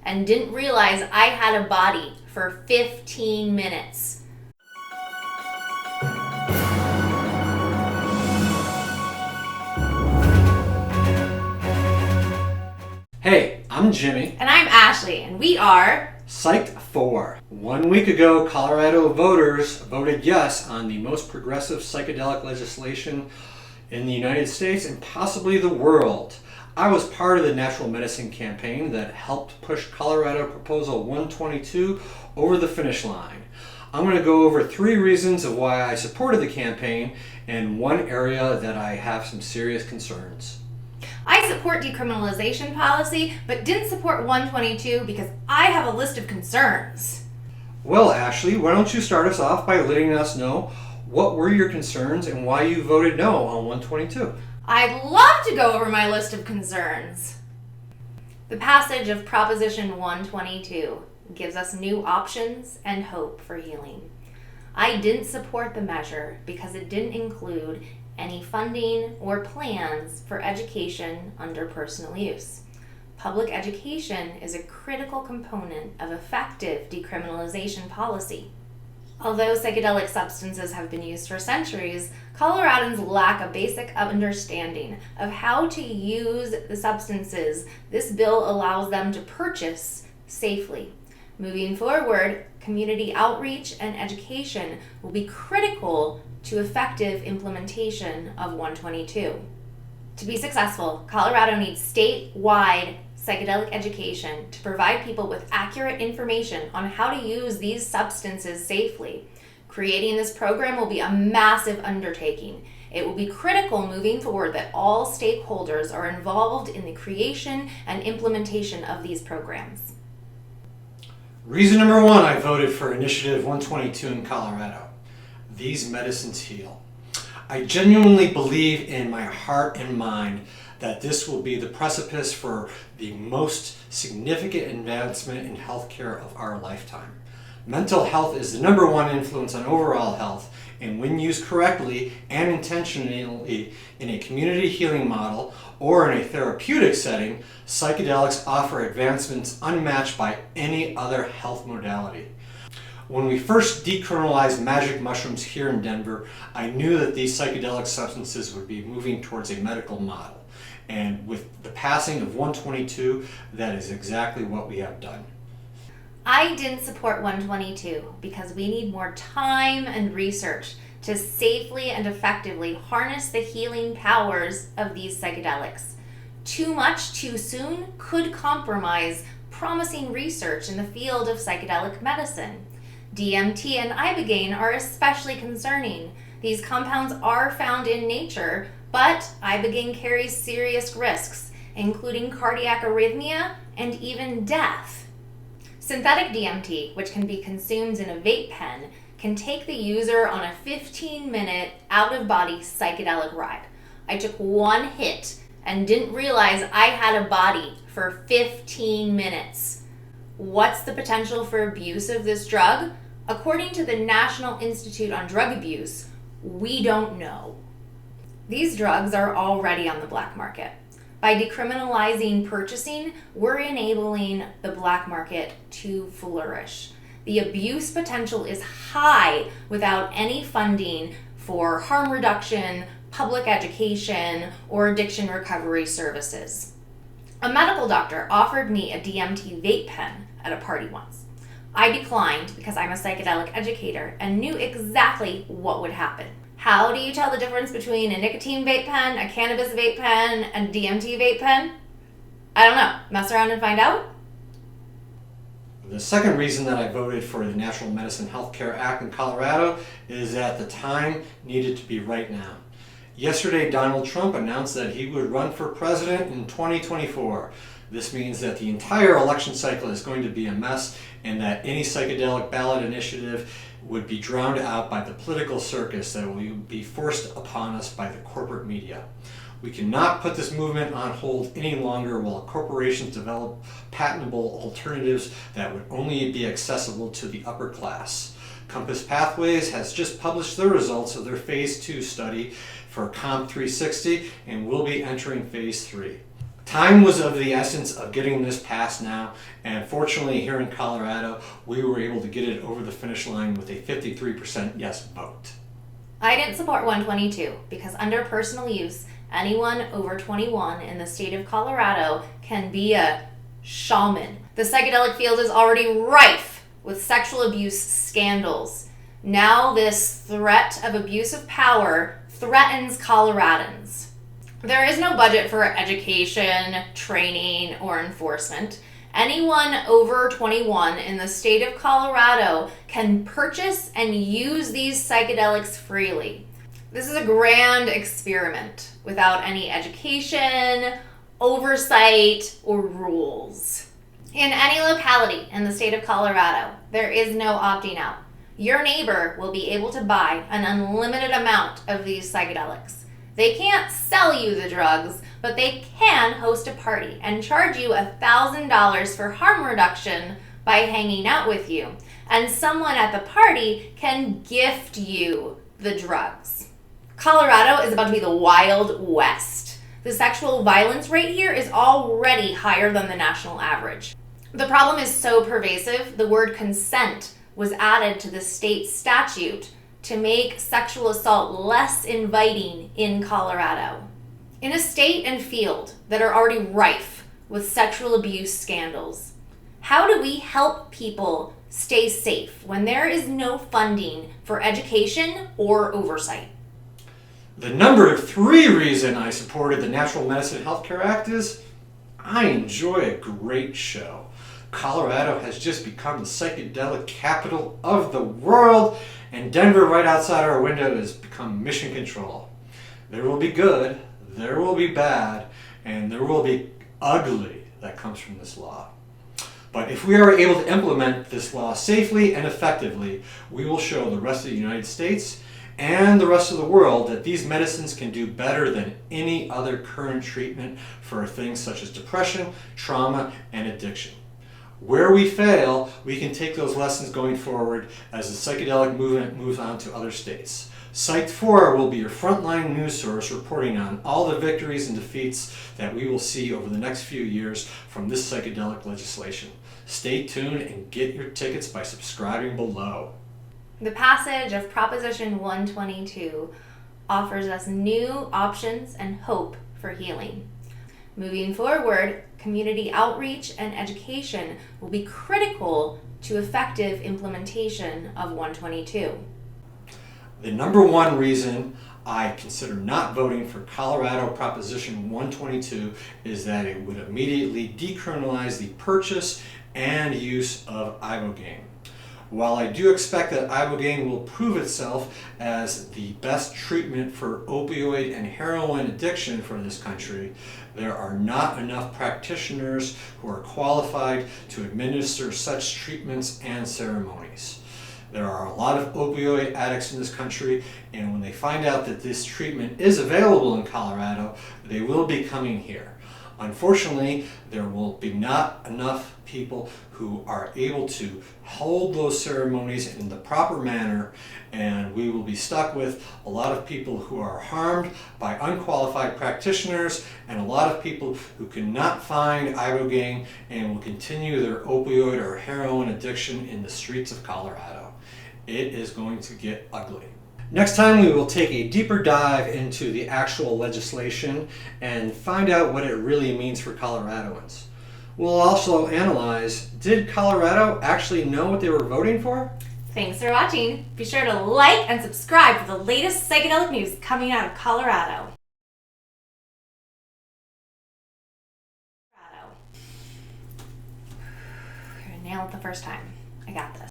and didn't realize I had a body for 15 minutes. Hey, I'm Jimmy. And I'm Ashley, and we are Psyched 4. 1 week ago, Colorado voters voted yes on the most progressive psychedelic legislation in the United States and possibly the world. I was part of the natural medicine campaign that helped push Colorado Proposal 122 over the finish line. I'm going to go over 3 reasons of why I supported the campaign and one area that I have some serious concerns. I support decriminalization policy, but didn't support 122 because I have a list of concerns. Well, Ashley, why don't you start us off by letting us know what were your concerns and why you voted no on 122? I'd love to go over my list of concerns. The passage of Proposition 122 gives us new options and hope for healing. I didn't support the measure because it didn't include any funding or plans for education under personal use. Public education is a critical component of effective decriminalization policy. Although psychedelic substances have been used for centuries, Coloradans lack a basic understanding of how to use the substances this bill allows them to purchase safely. Moving forward, community outreach and education will be critical to effective implementation of 122. To be successful, Colorado needs statewide psychedelic education to provide people with accurate information on how to use these substances safely. Creating this program will be a massive undertaking. It will be critical moving forward that all stakeholders are involved in the creation and implementation of these programs. Reason number 1, I voted for Initiative 122 in Colorado. These medicines heal. I genuinely believe in my heart and mind that this will be the precipice for the most significant advancement in healthcare of our lifetime. Mental health is the number 1 influence on overall health, and when used correctly and intentionally in a community healing model or in a therapeutic setting, psychedelics offer advancements unmatched by any other health modality. When we first decriminalized magic mushrooms here in Denver, I knew that these psychedelic substances would be moving towards a medical model. And with the passing of 122, that is exactly what we have done. I didn't support 122 because we need more time and research to safely and effectively harness the healing powers of these psychedelics. Too much too soon could compromise promising research in the field of psychedelic medicine. DMT and Ibogaine are especially concerning. These compounds are found in nature, but Ibogaine carries serious risks, including cardiac arrhythmia and even death. Synthetic DMT, which can be consumed in a vape pen, can take the user on a 15-minute out-of-body psychedelic ride. I took 1 hit and didn't realize I had a body for 15 minutes. What's the potential for abuse of this drug? According to the National Institute on Drug Abuse, we don't know. These drugs are already on the black market. By decriminalizing purchasing, we're enabling the black market to flourish. The abuse potential is high without any funding for harm reduction, public education, or addiction recovery services. A medical doctor offered me a DMT vape pen at a party once. I declined because I'm a psychedelic educator and knew exactly what would happen. How do you tell the difference between a nicotine vape pen, a cannabis vape pen, and a DMT vape pen? I don't know. Mess around and find out? The second reason that I voted for the Natural Medicine Healthcare Act in Colorado is that the time needed to be right now. Yesterday, Donald Trump announced that he would run for president in 2024. This means that the entire election cycle is going to be a mess and that any psychedelic ballot initiative would be drowned out by the political circus that will be forced upon us by the corporate media. We cannot put this movement on hold any longer while corporations develop patentable alternatives that would only be accessible to the upper class. Compass Pathways has just published the results of their Phase 2 study for COMP 360 and will be entering Phase 3. Time was of the essence of getting this passed now, and fortunately here in Colorado, we were able to get it over the finish line with a 53% yes vote. I didn't support 122 because under personal use, anyone over 21 in the state of Colorado can be a shaman. The psychedelic field is already rife with sexual abuse scandals. Now this threat of abuse of power threatens Coloradans. There is no budget for education, training, or enforcement. Anyone over 21 in the state of Colorado can purchase and use these psychedelics freely. This is a grand experiment without any education, oversight, or rules. In any locality in the state of Colorado, there is no opting out. Your neighbor will be able to buy an unlimited amount of these psychedelics. They can't sell you the drugs, but they can host a party and charge you $1,000 for harm reduction by hanging out with you. And someone at the party can gift you the drugs. Colorado is about to be the Wild West. The sexual violence rate here is already higher than the national average. The problem is so pervasive, the word consent was added to the state statute to make sexual assault less inviting in Colorado. In a state and field that are already rife with sexual abuse scandals, how do we help people stay safe when there is no funding for education or oversight? The number 3 reason I supported the Natural Medicine Healthcare Act is I enjoy a great show. Colorado has just become the psychedelic capital of the world, and Denver right outside our window has become mission control. There will be good, there will be bad, and there will be ugly that comes from this law. But if we are able to implement this law safely and effectively, we will show the rest of the United States and the rest of the world that these medicines can do better than any other current treatment for things such as depression, trauma, and addiction. Where we fail, we can take those lessons going forward as the psychedelic movement moves on to other states. Psyched 4 will be your frontline news source reporting on all the victories and defeats that we will see over the next few years from this psychedelic legislation. Stay tuned and get your tickets by subscribing below. The passage of Proposition 122 offers us new options and hope for healing. Moving forward, community outreach and education will be critical to effective implementation of 122. The number 1 reason I consider not voting for Colorado Proposition 122 is that it would immediately decriminalize the purchase and use of Ibogaine. While I do expect that Ibogaine will prove itself as the best treatment for opioid and heroin addiction for this country, there are not enough practitioners who are qualified to administer such treatments and ceremonies. There are a lot of opioid addicts in this country, and when they find out that this treatment is available in Colorado, they will be coming here. Unfortunately, there will be not enough people who are able to hold those ceremonies in the proper manner, and we will be stuck with a lot of people who are harmed by unqualified practitioners and a lot of people who cannot find Ibogaine and will continue their opioid or heroin addiction in the streets of Colorado. It is going to get ugly. Next time we will take a deeper dive into the actual legislation and find out what it really means for Coloradoans. We'll also analyze, did Colorado actually know what they were voting for? Thanks for watching. Be sure to like and subscribe for the latest psychedelic news coming out of Colorado. You're gonna nail it the first time. I got this.